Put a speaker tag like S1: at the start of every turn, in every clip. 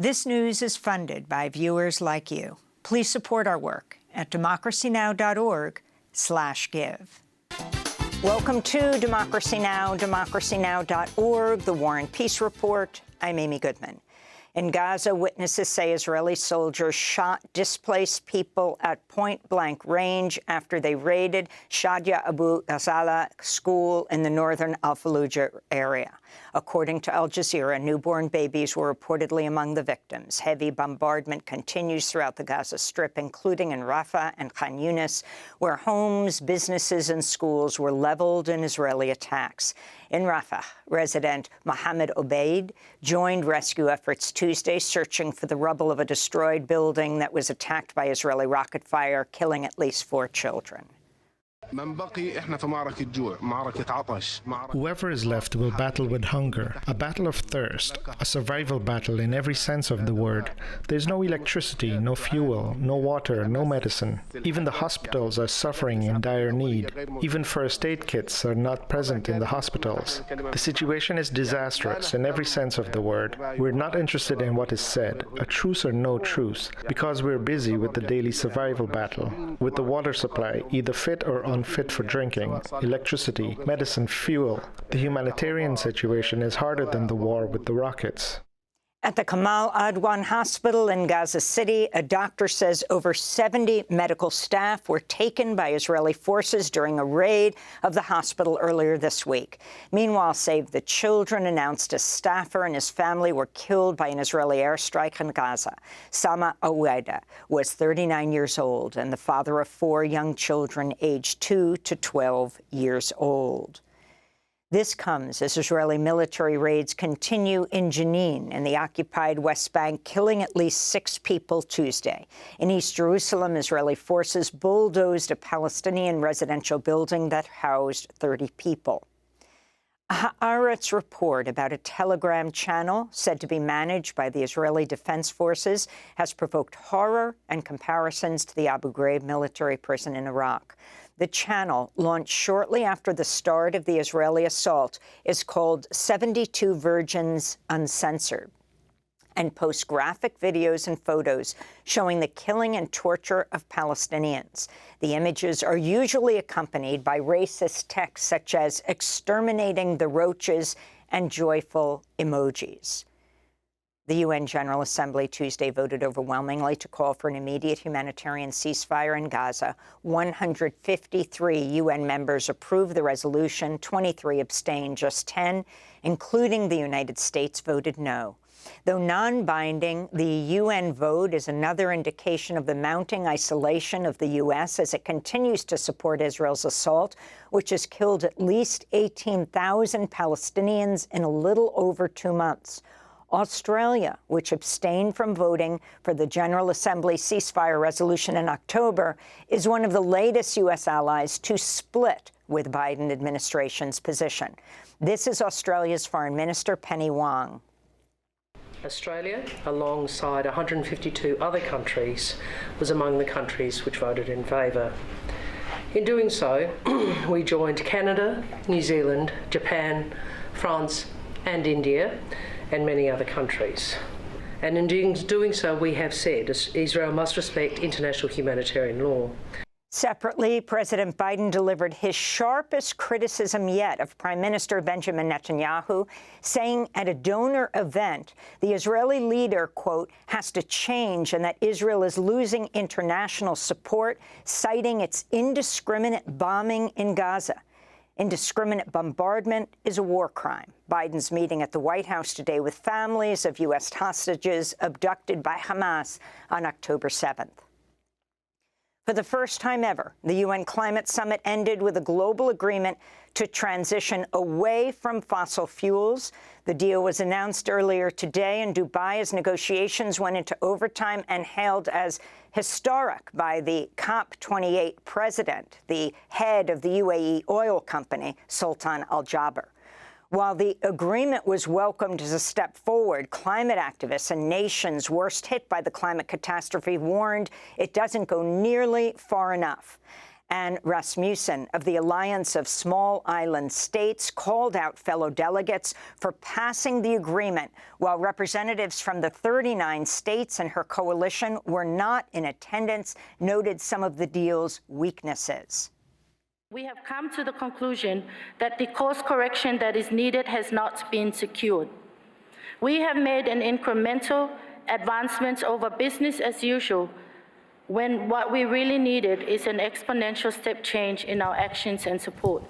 S1: This news is funded by viewers like you. Please support our work at democracynow.org/give. Welcome to Democracy Now!, democracynow.org, the War and Peace Report. I'm Amy Goodman. In Gaza, witnesses say Israeli soldiers shot displaced people at point-blank range after they raided Shadia Abu Ghazala school in the northern Al-Fallujah area. According to Al Jazeera, newborn babies were reportedly among the victims. Heavy bombardment continues throughout the Gaza Strip, including in Rafah and Khan Yunis, where homes, businesses, and schools were leveled in Israeli attacks. In Rafah, resident Mohammed Obeid joined rescue efforts Tuesday, searching for the rubble of a destroyed building that was attacked by Israeli rocket fire, killing at least 4 children.
S2: Whoever is left will battle with hunger, a battle of thirst, a survival battle in every sense of the word. There's no electricity, no fuel, no water, no medicine. Even the hospitals are suffering in dire need. Even first aid kits are not present in the hospitals. The situation is disastrous in every sense of the word. We're not interested in what is said, a truce or no truce, because we're busy with the daily survival battle, with the water supply, either fit or unfit for drinking, electricity, medicine, fuel. The humanitarian situation is harder than the war with the rockets.
S1: At the Kamal Adwan Hospital in Gaza City, a doctor says over 70 medical staff were taken by Israeli forces during a raid of the hospital earlier this week. Meanwhile, Save the Children announced a staffer and his family were killed by an Israeli airstrike in Gaza. Sama Aweda was 39 years old and the father of 4 young children aged 2 to 12 years old. This comes as Israeli military raids continue in Jenin in the occupied West Bank, killing at least 6 people Tuesday. In East Jerusalem, Israeli forces bulldozed a Palestinian residential building that housed 30 people. A Haaretz report about a Telegram channel said to be managed by the Israeli Defense Forces has provoked horror and comparisons to the Abu Ghraib military prison in Iraq. The channel, launched shortly after the start of the Israeli assault, is called 72 Virgins Uncensored and posts graphic videos and photos showing the killing and torture of Palestinians. The images are usually accompanied by racist texts such as exterminating the roaches and joyful emojis. The UN General Assembly Tuesday voted overwhelmingly to call for an immediate humanitarian ceasefire in Gaza. 153 UN members approved the resolution, 23 abstained, just 10, including the United States, voted no. Though non-binding, the UN vote is another indication of the mounting isolation of the U.S. as it continues to support Israel's assault, which has killed at least 18,000 Palestinians in a little over 2 months. Australia, which abstained from voting for the General Assembly ceasefire resolution in October, is one of the latest U.S. allies to split with Biden administration's position. This is Australia's Foreign Minister Penny Wong.
S3: Australia, alongside 152 other countries, was among the countries which voted in favour. In doing so, we joined Canada, New Zealand, Japan, France and India, and many other countries. And in doing so, we have said Israel must respect international humanitarian law.
S1: Separately, President Biden delivered his sharpest criticism yet of Prime Minister Benjamin Netanyahu, saying at a donor event, the Israeli leader, quote, has to change and that Israel is losing international support, citing its indiscriminate bombing in Gaza. Indiscriminate bombardment is a war crime. Biden's meeting at the White House today with families of U.S. hostages abducted by Hamas on October 7th. For the first time ever, the UN Climate Summit ended with a global agreement to transition away from fossil fuels. The deal was announced earlier today in Dubai as negotiations went into overtime and hailed as historic by the COP28 president, the head of the UAE oil company, Sultan Al Jaber. While the agreement was welcomed as a step forward, climate activists and nations worst hit by the climate catastrophe warned it doesn't go nearly far enough. And Rasmussen of the Alliance of Small Island States called out fellow delegates for passing the agreement, while representatives from the 39 states and her coalition were not in attendance, noted some of the deal's weaknesses.
S4: We have come to the conclusion that the course correction that is needed has not been secured. We have made an incremental advancement over business as usual, when what we really needed is an exponential step change in our actions and support.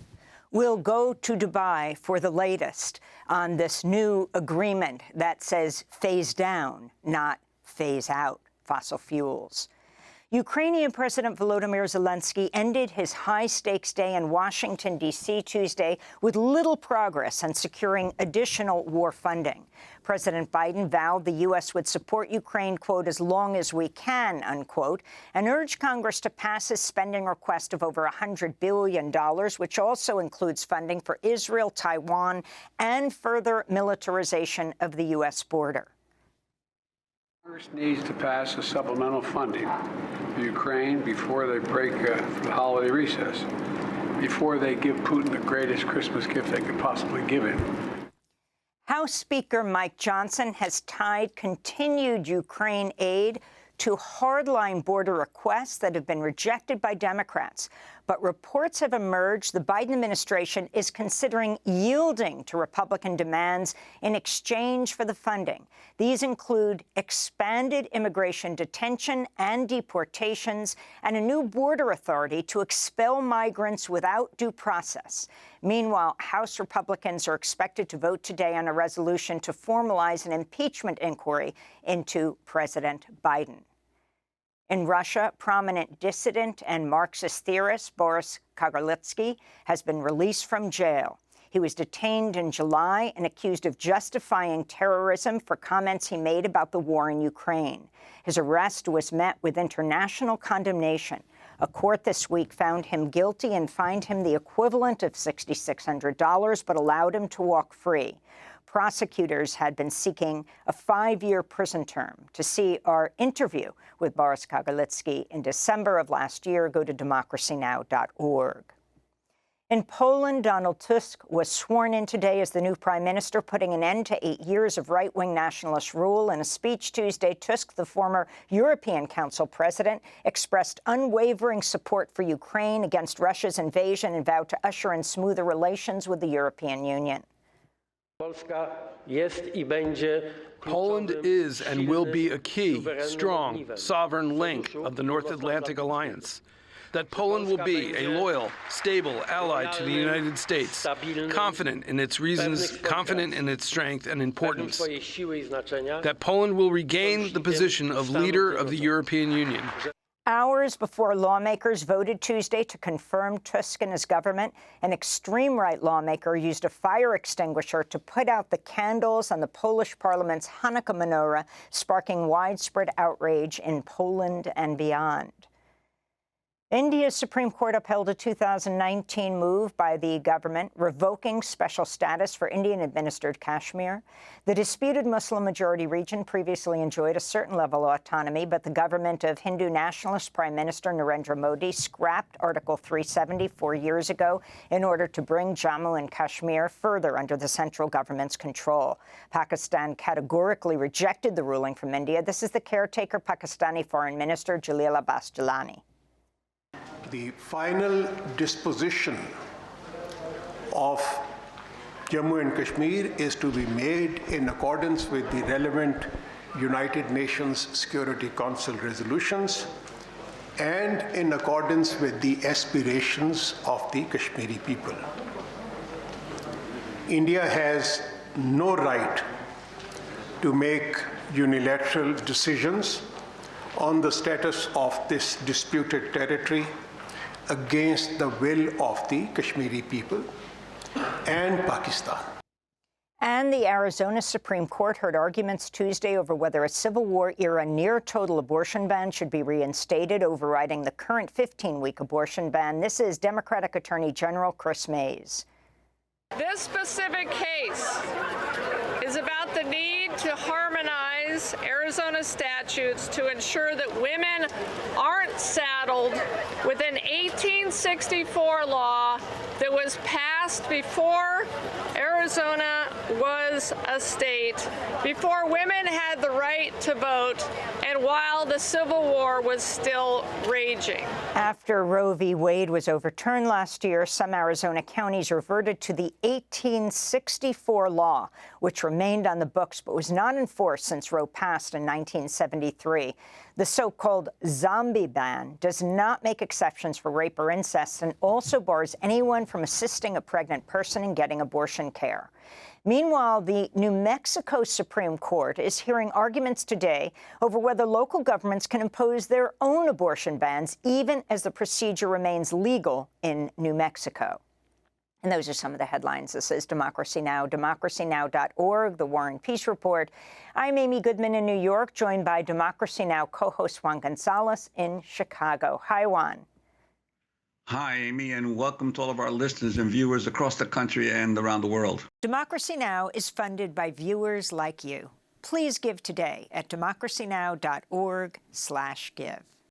S1: We'll go to Dubai for the latest on this new agreement that says phase down, not phase out, fossil fuels. Ukrainian President Volodymyr Zelensky ended his high-stakes day in Washington, D.C. Tuesday with little progress on securing additional war funding. President Biden vowed the U.S. would support Ukraine, quote, as long as we can, unquote, and urged Congress to pass his spending request of over $100 billion, which also includes funding for Israel, Taiwan, and further militarization of the U.S. border.
S5: Congress needs to pass a supplemental funding for Ukraine before they break for the holiday recess, before they give Putin the greatest Christmas gift they could possibly give him.
S1: House Speaker Mike Johnson has tied continued Ukraine aid to hardline border requests that have been rejected by Democrats. But reports have emerged the Biden administration is considering yielding to Republican demands in exchange for the funding. These include expanded immigration detention and deportations and a new border authority to expel migrants without due process. Meanwhile, House Republicans are expected to vote today on a resolution to formalize an impeachment inquiry into President Biden. In Russia, prominent dissident and Marxist theorist Boris Kagarlitsky has been released from jail. He was detained in July and accused of justifying terrorism for comments he made about the war in Ukraine. His arrest was met with international condemnation. A court this week found him guilty and fined him the equivalent of $6,600, but allowed him to walk free. Prosecutors had been seeking a 5-year prison term. To see our interview with Boris Kagarlitsky in December of last year, go to democracynow.org. In Poland, Donald Tusk was sworn in today as the new prime minister, putting an end to 8 years of right-wing nationalist rule. In a speech Tuesday, Tusk, the former European Council president, expressed unwavering support for Ukraine against Russia's invasion and vowed to usher in smoother relations with the European Union.
S6: Poland is and will be a key, strong, sovereign link of the North Atlantic Alliance. That Poland will be a loyal, stable ally to the United States, confident in its reasons, confident in its strength and importance. That Poland will regain the position of leader of the European Union.
S1: Hours before lawmakers voted Tuesday to confirm Tusk and his government, an extreme right lawmaker used a fire extinguisher to put out the candles on the Polish parliament's Hanukkah menorah, sparking widespread outrage in Poland and beyond. India's Supreme Court upheld a 2019 move by the government revoking special status for Indian-administered Kashmir. The disputed Muslim-majority region previously enjoyed a certain level of autonomy, but the government of Hindu nationalist Prime Minister Narendra Modi scrapped Article 370 4 years ago in order to bring Jammu and Kashmir further under the central government's control. Pakistan categorically rejected the ruling from India. This is the caretaker Pakistani Foreign Minister Jalil Abbas Jilani.
S7: The final disposition of Jammu and Kashmir is to be made in accordance with the relevant United Nations Security Council resolutions and in accordance with the aspirations of the Kashmiri people. India has no right to make unilateral decisions on the status of this disputed territory against the will of the Kashmiri people and Pakistan.
S1: And the Arizona Supreme Court heard arguments Tuesday over whether a Civil War-era near-total abortion ban should be reinstated, overriding the current 15-week abortion ban. This is Democratic Attorney General Chris Mays.
S8: This specific case is about the need to harmonize revise Arizona statutes to ensure that women aren't saddled with an 1864 law that was passed before Arizona was a state, before women had the right to vote, and while the Civil War was still raging.
S1: After Roe v. Wade was overturned last year, some Arizona counties reverted to the 1864 law, which remained on the books but was not enforced since Roe passed in 1973. The so-called zombie ban does not make exceptions for rape or incest and also bars anyone from assisting a pregnant person in getting abortion care. Meanwhile, the New Mexico Supreme Court is hearing arguments today over whether local governments can impose their own abortion bans, even as the procedure remains legal in New Mexico. And those are some of the headlines. This is Democracy Now!, democracynow.org, The War and Peace Report. I'm Amy Goodman in New York, joined by Democracy Now! Co-host Juan Gonzalez in Chicago. Hi, Juan.
S9: Hi, Amy, and welcome to all of our listeners and viewers across the country and around the world.
S1: Democracy Now! Is funded by viewers like you. Please give today at democracynow.org/give.